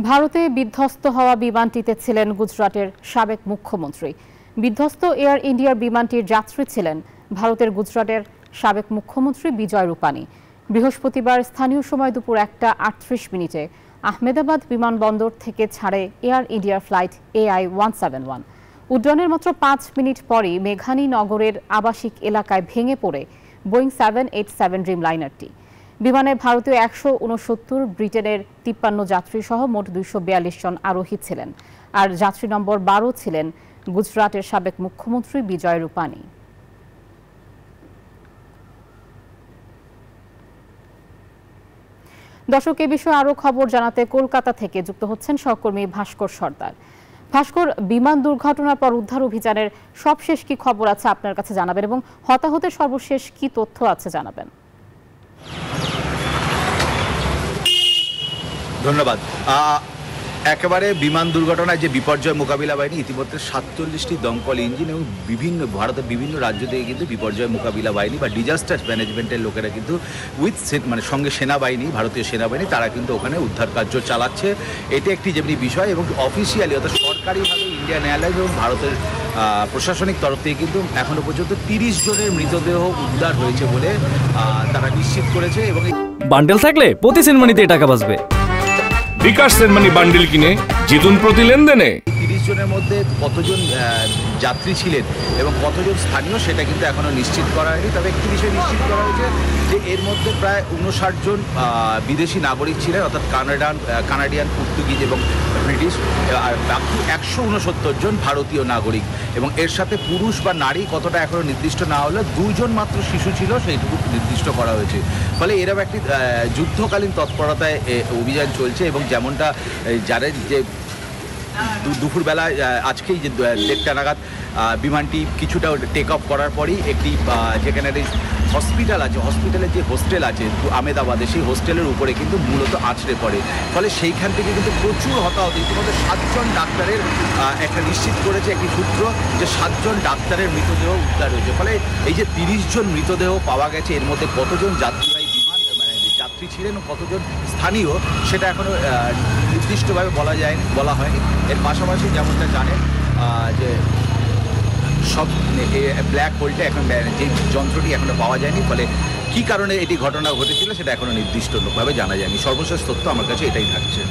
ভারতে বিধ্বস্ত হওয়া বিমানটিতে ছিলেন গুজরাটের সাবেক মুখ্যমন্ত্রী। বিধ্বস্ত এয়ার ইন্ডিয়ার বিমানটির যাত্রী ছিলেন ভারতের গুজরাটের সাবেক মুখ্যমন্ত্রী বিজয় রূপানী। বৃহস্পতিবার স্থানীয় সময় দুপুর 1:38 আহমেদাবাদ বিমানবন্দর থেকে ছাড়ে এয়ার ইন্ডিয়ার ফ্লাইট AI-171। উড্ডয়নের মাত্র 5 মিনিট পরই মেঘানী নগরের আবাসিক এলাকায় ভেঙে পড়ে বোয়িং 787 ড্রিমলাইনারটি। বিমানে ভারতীয় 169, ব্রিটেনের 53 যাত্রী সহ মোট 242 জন আরোহী ছিলেন। আর যাত্রী নম্বর 12 ছিলেন গুজরাটের সাবেক মুখ্যমন্ত্রী বিজয় রূপানী। দর্শক, এ বিষয়ে আরও খবর জানাতে কলকাতা থেকে যুক্ত হচ্ছেন সহকর্মী ভাস্কর সর্দার। ভাস্কর, বিমান দুর্ঘটনার পর উদ্ধার অভিযানের সবশেষ কি খবর আছে আপনার কাছে জানাবেন এবং হতাহতের সর্বশেষ কি তথ্য আছে জানাবেন। ধন্যবাদ। একেবারে বিমান দুর্ঘটনায় যে বিপর্যয় মোকাবিলা বাহিনী ইতিমধ্যে 47টি দমকল ইঞ্জিন এবং ভারতের বিভিন্ন রাজ্য থেকে কিন্তু বিপর্যয় মোকাবিলা বাহিনী বা ডিজাস্টার ম্যানেজমেন্টের লোকেরা কিন্তু সঙ্গে সেনাবাহিনী, ভারতীয় সেনাবাহিনী, তারা কিন্তু ওখানে উদ্ধার কার্য চালাচ্ছে। এটি একটি যেমনি বিষয় এবং অফিসিয়ালি অর্থাৎ সরকারিভাবে ইন্ডিয়ান এয়ারলাইন্স এবং ভারতের প্রশাসনিক তরফ থেকে কিন্তু এখনো পর্যন্ত 30 জনের মৃতদেহ উদ্ধার হয়েছে বলে তারা নিশ্চিত করেছে। এবং বান্ডেল থাকলে প্রতি সেনমানিতে টাকা বাঁচবে। বিকাশ সেনমানি বান্ডেল কিনে জিতুন প্রতি লেনদেনে। 30 জনের মধ্যে কতজন যাত্রী ছিলেন এবং কতজন স্থানীয় সেটা কিন্তু এখনো নিশ্চিত করা হয়নি। তবে একটি বিষয় নিশ্চিত করা হয়েছে যে এর মধ্যে প্রায় 59 জন বিদেশি নাগরিক ছিলেন, অর্থাৎ কানাডিয়ান, পর্তুগিজ এবং ব্রিটিশ, আর বাকি 169 জন ভারতীয় নাগরিক। এবং এর সাথে পুরুষ বা নারী কতটা এখনো নির্দিষ্ট না হলেও 2 জন মাত্র শিশু ছিল, সেইটুকু নির্দিষ্ট করা হয়েছে। ফলে এরকম একটি যুদ্ধকালীন তৎপরতায় অভিযান চলছে। এবং যেমনটা যারা যে দুপুরবেলা আজকেই যে 1:30 নাগাদ বিমানটি কিছুটা টেক অফ করার পরই একটি যেখানে হসপিটাল আছে, হসপিটালের যে হোস্টেল আছে আহমেদাবাদে, সেই হোস্টেলের উপরে কিন্তু মূলত আছড়ে পড়ে। ফলে সেইখান থেকে কিন্তু প্রচুর হতাহত। ইতিমধ্যে 7 জন ডাক্তারের একটা নিশ্চিত করেছে একটি সূত্র যে 7 জন ডাক্তারের মৃতদেহ উদ্ধার হয়েছে। ফলে এই যে 30 জন মৃতদেহ পাওয়া গেছে, এর মধ্যে কতজন যাত্রীবাহী যাত্রী ছিলেন ও কতজন স্থানীয় সেটা এখনো নির্দিষ্টভাবে বলা হয়নি। এর পাশাপাশি যেমনটা জানেন যে সব ব্ল্যাক হোলটা এখন যে যন্ত্রটি এখনো পাওয়া যায়নি। ফলে কি কারণে এটি ঘটনা ঘটেছিল সেটা এখনো নির্দিষ্টভাবে জানা যায়নি। সর্বশেষ তথ্য আমার কাছে এটাই থাকছে।